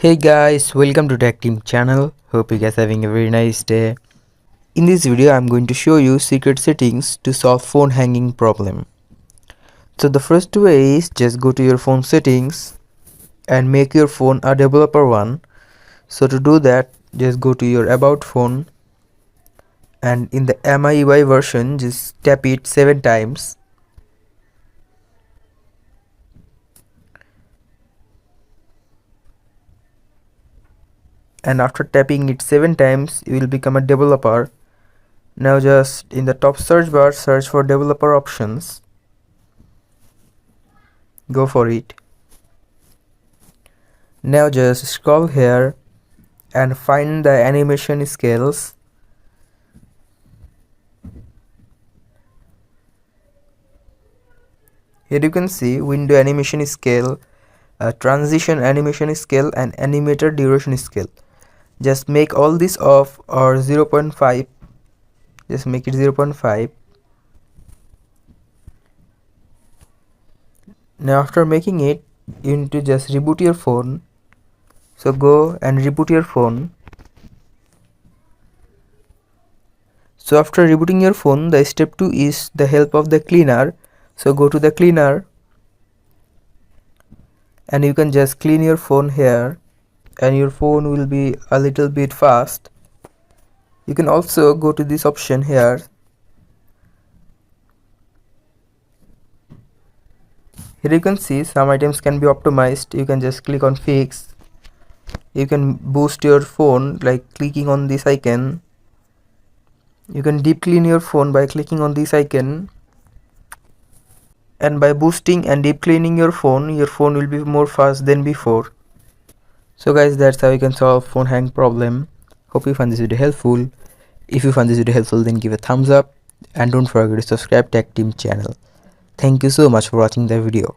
Hey guys, welcome to Tech Team channel. Hope you guys are having a very nice day. In this video, I'm going to show you secret settings to solve phone hanging problem. So the first way is just go to your phone settings and make your phone a developer one. So to do that, just go to your about phone and in the MIUI version, just tap it 7 times. And after tapping it 7 times, you will become a developer. Now just in the top search bar, search for developer options. Go for it. Now just scroll here and find the animation scales. Here you can see window animation scale, transition animation scale and animator duration scale. Just make all this off or 0.5. Just make it 0.5. Now after making it, you need to just reboot your phone. So go and reboot your phone. So after rebooting your phone, the step 2 is the help of the cleaner. So go to the cleaner and you can just clean your phone here and your phone will be a little bit fast. You can also go to this option here. Here you can see some items can be optimized. You can just click on fix. You can boost your phone like clicking on this icon. You can deep clean your phone by clicking on this icon. And by boosting and deep cleaning your phone will be more fast than before. So guys, that's how you can solve phone hang problem. Hope you found this video helpful. If you found this video helpful, then give a thumbs up and don't forget to subscribe Tech Team channel. Thank you so much for watching the video.